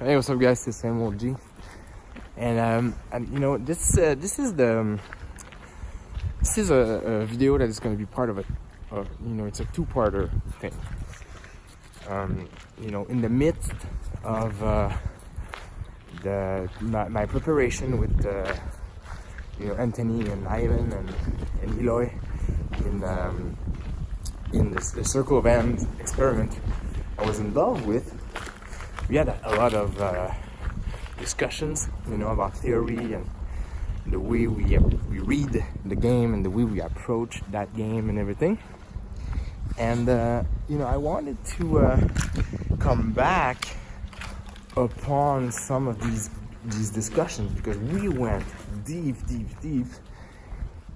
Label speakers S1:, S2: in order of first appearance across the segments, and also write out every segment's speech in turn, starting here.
S1: Hey, what's up, guys? It's Sam G, and you know, this is a video that is going to be part of it. You know, it's a two-parter thing. You know, in the midst of my preparation with you know, Anthony and Ivan and Eloy in the Circle of Ants experiment I was involved with. We had a lot of discussions, you know, about theory and the way we read the game and the way we approach that game and everything. And you know, I wanted to come back upon some of these discussions because we went deep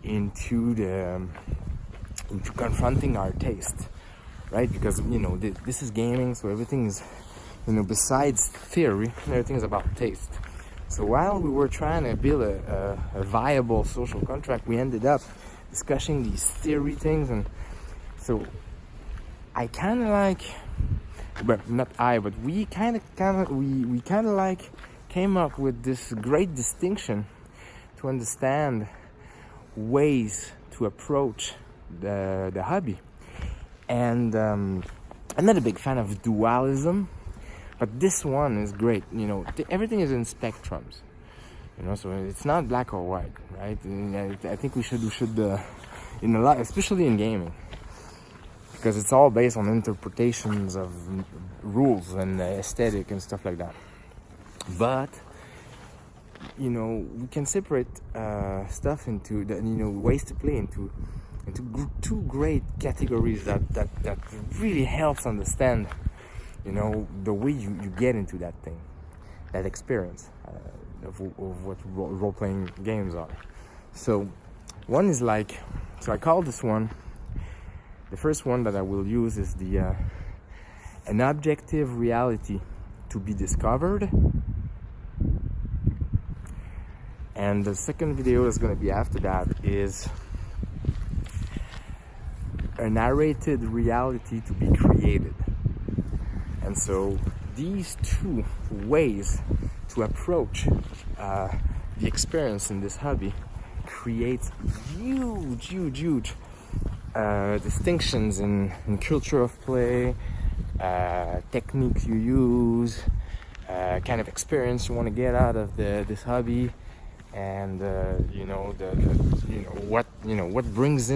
S1: into confronting our taste, right? Because, you know, this is gaming, so everything is, you know, besides theory, everything is about taste. So while we were trying to build a viable social contract, we ended up discussing these theory things. And so I kind of like, but not I, but we kind of like came up with this great distinction to understand ways to approach the hobby. And I'm not a big fan of dualism, but this one is great. You know, everything is in spectrums, you know, so it's not black or white, right? And I think we should in a lot, especially in gaming, because it's all based on interpretations of rules and aesthetic and stuff like that. But, you know, we can separate stuff into the, you know, ways to play into two great categories that really helps understand, you know, the way you get into that thing, that experience of what role-playing games are. So one is like, so I call this one, the first one that I will use is the an objective reality to be discovered. And the second video is going to be after that is a narrated reality to be created. And so these two ways to approach the experience in this hobby creates huge distinctions in culture of play, techniques you use, kind of experience you want to get out of this hobby, and you know, what brings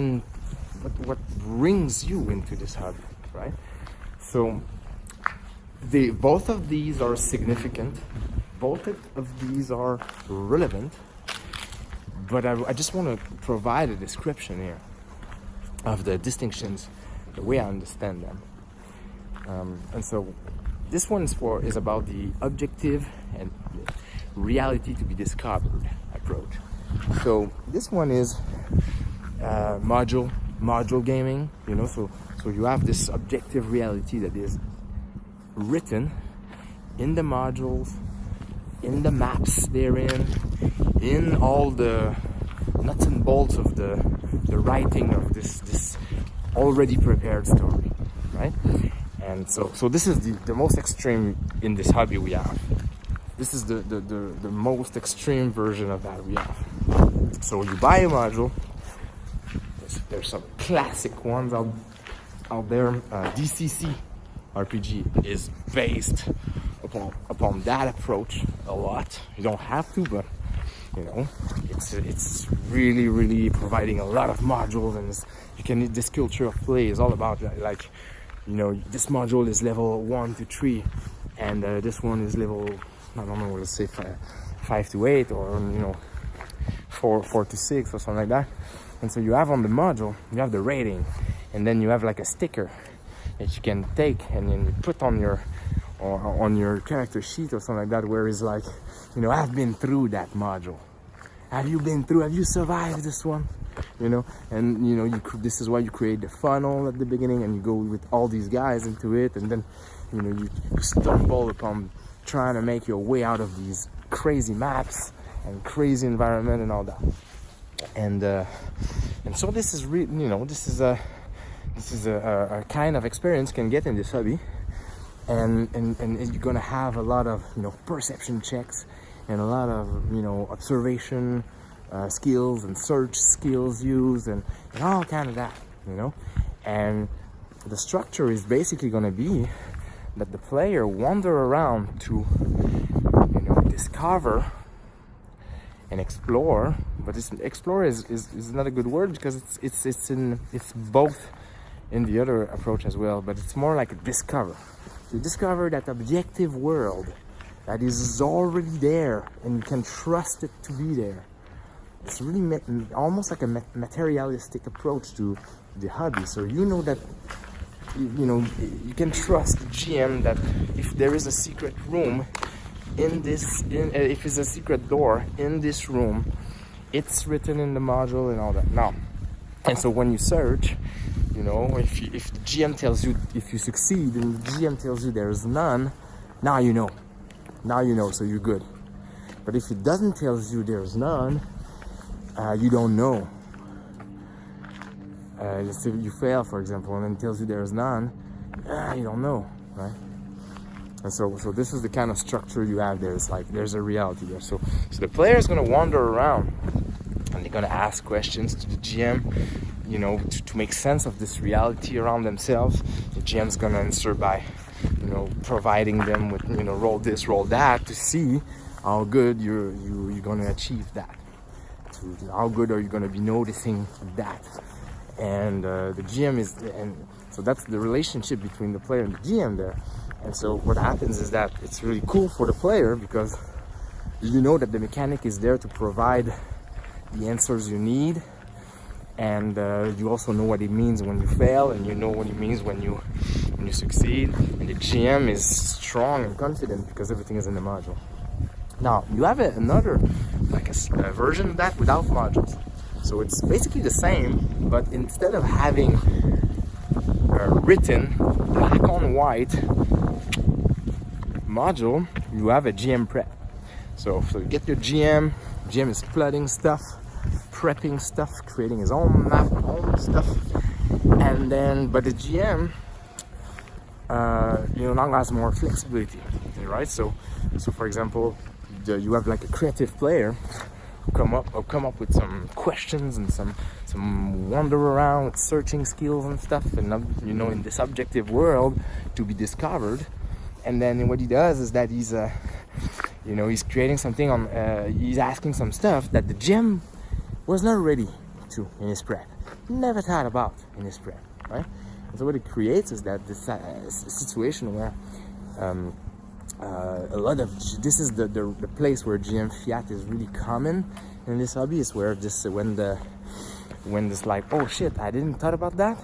S1: you into this hobby, right? So both of these are significant, both of these are relevant, but I just want to provide a description here of the distinctions, the way I understand them. And so this one is about the objective and reality to be discovered approach. So this one is module gaming, you know, so you have this objective reality that is written in the modules, in the maps they're in all the nuts and bolts of the writing of this already prepared story, right? And so this is the most extreme in this hobby we have. This is the most extreme version of that we have. So you buy a module. There's some classic ones out there. DCC RPG is based upon that approach a lot. You don't have to, but you know, it's really providing a lot of modules, and this culture of play is all about, like, you know, this module is level 1 to 3, and this one is level, I don't know, let's say 5 to 8, or, you know, 4 to 6 or something like that. And so you have on the module, you have the rating, and then you have like a sticker that you can take and then you put on your character sheet or something like that, where it's like, you know, I've been through that module. Have you survived this one? You know, and you know, this is why you create the funnel at the beginning, and you go with all these guys into it, and then, you know, you stumble upon trying to make your way out of these crazy maps and crazy environment and all that. And so this is you know, this is a kind of experience you can get in this hobby. and you're gonna have a lot of, you know, perception checks and a lot of, you know, observation skills and search skills used, and all kind of that, you know. And the structure is basically gonna be that the player wander around to, you know, discover and explore. But explore is not a good word, because it's both in the other approach as well, but it's more like a discover. You discover that objective world that is already there and you can trust it to be there. It's really almost like a materialistic approach to the hobby. So you know that, you know, you can trust the GM that if there is a secret room in this, if it's a secret door in this room, it's written in the module and all that. Now, and so when you search, you know, if the GM tells you, if you succeed and the GM tells you there's none, now you know. Now you know, so you're good. But if it doesn't tell you there's none, you don't know. Let's say you fail, for example, and then it tells you there's none, you don't know, right? And so this is the kind of structure you have there. It's like there's a reality there. So the player is going to wander around and they're going to ask questions to the GM, you know, to make sense of this reality around themselves. The GM's going to answer by, you know, providing them with, you know, roll this, roll that, to see how good you're going to achieve that. How good are you going to be noticing that? And the GM is, and so that's the relationship between the player and the GM there. And so what happens is that it's really cool for the player, because you know that the mechanic is there to provide the answers you need, and you also know what it means when you fail, and you know what it means when you succeed. And the GM is strong and confident because everything is in the module. Now you have another, like a version of that without modules. So it's basically the same, but instead of having written black on white module, you have a GM prep. So you get your GM is plotting stuff, prepping stuff, creating his own map, own stuff, and then, but the GM, you know, now has more flexibility, right? So for example, you have like a creative player who come up with some questions and some wander around with searching skills and stuff, and you know, in this objective world to be discovered. And then what he does is that he's you know, he's creating something on, he's asking some stuff that the GM was not ready to in his prep, never thought about in his prep, right? And so what it creates is that this situation where a lot of, this is the place where GM fiat is really common in this hobby, is where this, when this like, oh shit, I didn't thought about that,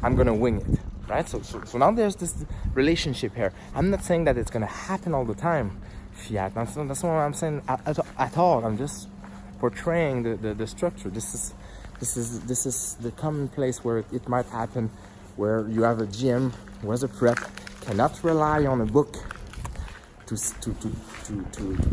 S1: I'm gonna wing it, right? So now there's this relationship here. I'm not saying that it's gonna happen all the time, fiat. That's not what I'm saying at all. I'm just portraying the structure. This is the common place where it might happen, where you have a GM who has a prep, cannot rely on a book to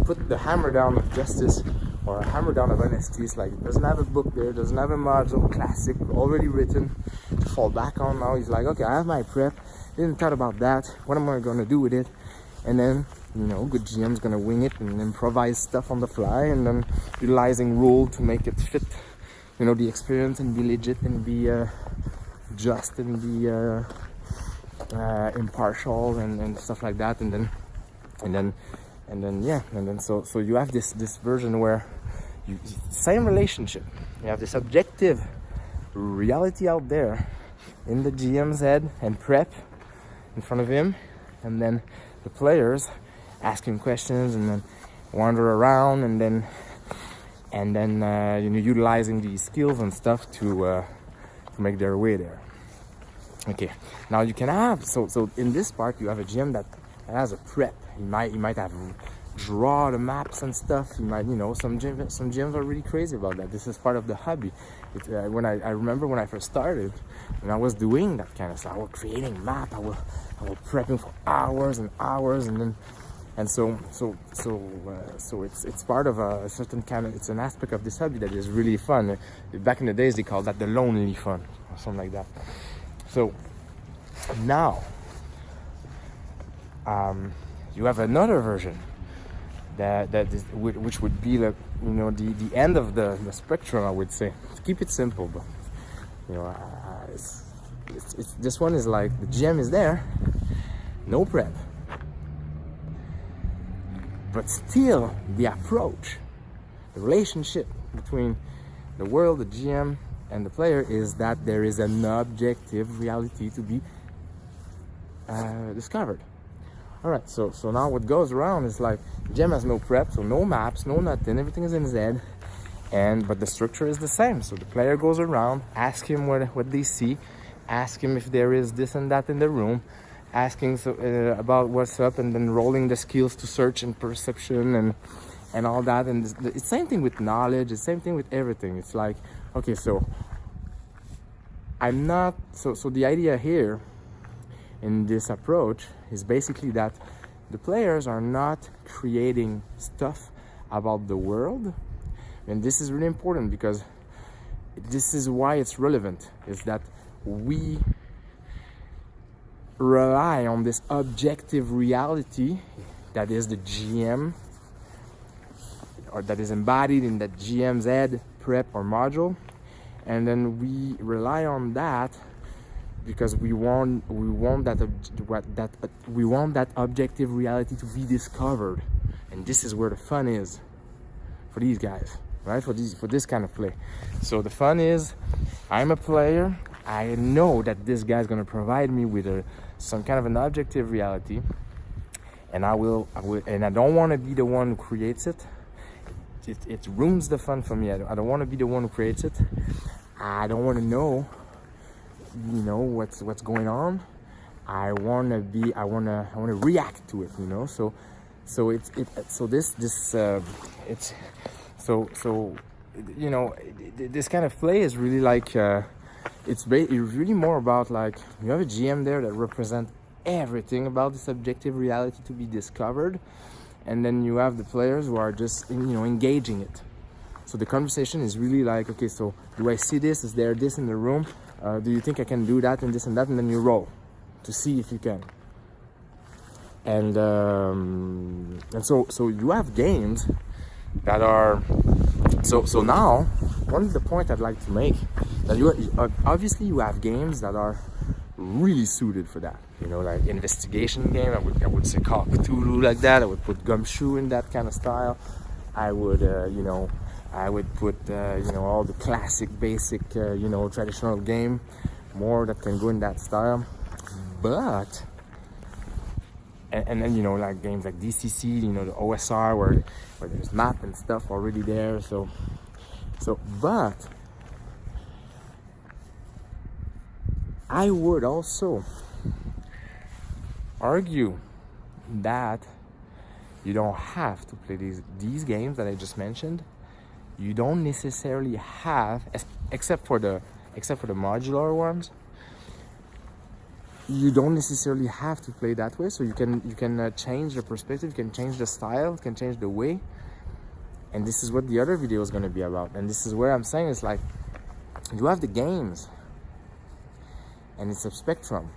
S1: put the hammer down of justice or a hammer down of honesty. It's like, doesn't have a book there, doesn't have a module, classic, already written to fall back on. Now he's like, okay, I have my prep, didn't thought about that, what am I gonna do with it? And then, you know, good GM's gonna wing it and improvise stuff on the fly, and then utilizing rule to make it fit, you know, the experience, and be legit, and be just, and be impartial, and stuff like that. And then so you have this version where you, same relationship, you have this objective reality out there in the GM's head and prep in front of him, and then the players asking questions and then wander around, and then you know, utilizing these skills and stuff to make their way there. Okay, now you can have, so in this part you have a GM that has a prep. He might have draw the maps and stuff. He might, you know, some gyms are really crazy about that. This is part of the hobby. When I remember when I first started, and I was doing that kind of stuff, I was creating map, I was prepping for hours and hours, and so it's part of a certain kind of, it's an aspect of this hobby that is really fun. Back in the days they called that the lonely fun or something like that. So now You have another version which would be like, you know, the end of the spectrum, I would say. Keep it simple, but you know, it's this one is like the GM is there, no prep, but still the approach, the relationship between the world, the GM, and the player is that there is an objective reality to be discovered. All right, so now what goes around is like GM has no prep, so no maps, no nothing, everything is in his head, but the structure is the same. So the player goes around, ask him what they see, ask him if there is this and that in the room, asking about what's up, and then rolling the skills to search and perception and all that. And it's the same thing with knowledge, it's the same thing with everything. It's like, okay, so I'm not, so the idea here in this approach is basically that the players are not creating stuff about the world. And this is really important because this is why it's relevant, is that we rely on this objective reality that is the GM, or that is embodied in that GM's head, prep, or module, and then we rely on that because we want that objective reality to be discovered. And this is where the fun is for these guys, right? For this kind of play. So the fun is, I'm a player, I know that this guy's gonna provide me with some kind of an objective reality, and I will, and I don't want to be the one who creates it. It ruins the fun for me. I don't want to be the one who creates it. I don't want to know, you know, what's going on. I want to react to it, you know. So you know, this kind of play is really like it's really more about like you have a GM there that represents everything about this objective reality to be discovered, and then you have the players who are just, you know, engaging it. So the conversation is really like, okay, so do I see this? Is there this in the room? Do you think I can do that and this and that? And then you roll to see if you can. And so you have games that are so now one of the point I'd like to make that obviously you have games that are really suited for that, you know, like investigation game. I would say Call of Cthulhu, like that. I would put Gumshoe in that kind of style. I would you know, I would put you know, all the classic basic you know, traditional game more that can go in that style. But and then, you know, like games like DCC, you know, the OSR where there's map and stuff already there. But I would also argue that you don't have to play these games that I just mentioned. You don't necessarily have, except for the modular ones. You don't necessarily have to play that way. So you can change the perspective, you can change the style, you can change the way. And this is what the other video is going to be about. And this is where I'm saying it's like you have the games, and it's a spectrum.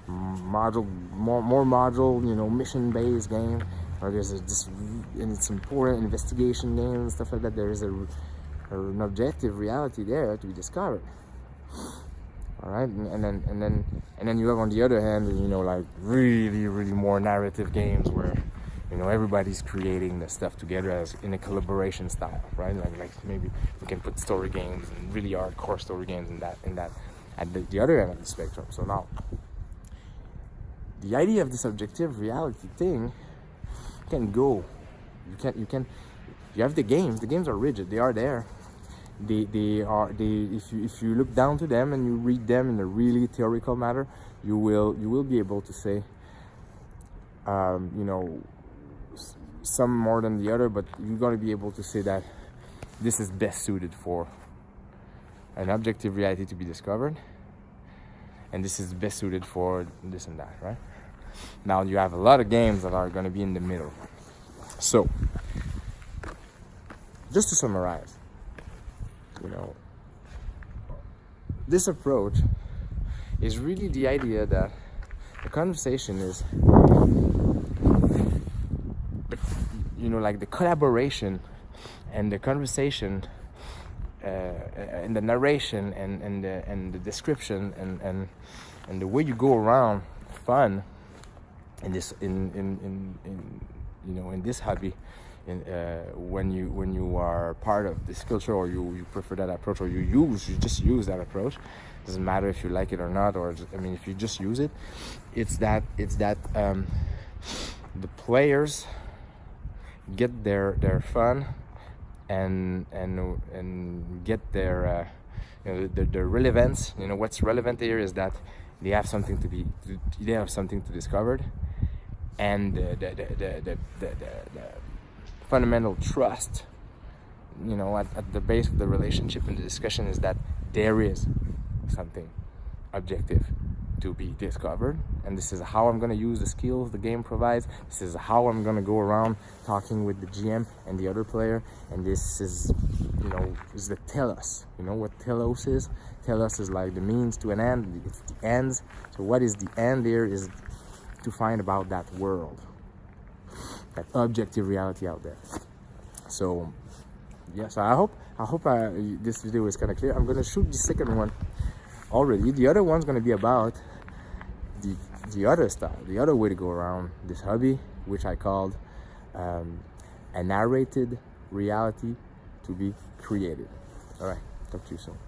S1: Module, more module, you know, mission-based game, or there's and it's important investigation game and stuff like that. There is an objective reality there to be discovered. All right, and then you have, on the other hand, you know, like really more narrative games where, you know, everybody's creating the stuff together as in a collaboration style, right? Like maybe we can put story games and really hardcore story games in that at the other end of the spectrum. So now, the idea of this objective reality thing can go. You have the games are rigid. They are there. If you look down to them and you read them in a really theoretical matter, you will be able to say, you know, some more than the other, but you're going to be able to say that this is best suited for an objective reality to be discovered, and this is best suited for this and that, right? Now you have a lot of games that are going to be in the middle. So just to summarize, you know, this approach is really the idea that the conversation is like the collaboration and the conversation and the narration and the description and the way you go around fun in this in this hobby, when you are part of this culture, or you prefer that approach, or you just use that approach. Doesn't matter if you like it or not, or if you just use it, it's that the players get their fun and get their relevance. What's relevant here is that they have something to discover, and the fundamental trust, at the base of the relationship and the discussion, is that there is something objective to be discovered, and this is how I'm going to use the skills the game provides. This is how I'm going to go around talking with the GM and the other player, and this is is the telos. What telos is? Telos is like the means to an end. It's the ends. So what is the end here is to find about that world, that objective reality out there. So yeah, so I hope this video is kind of clear. I'm going to shoot the second one already. The other one's going to be about the other style, the other way to go around this hobby, which I called a narrated reality to be created. All right, talk to you soon.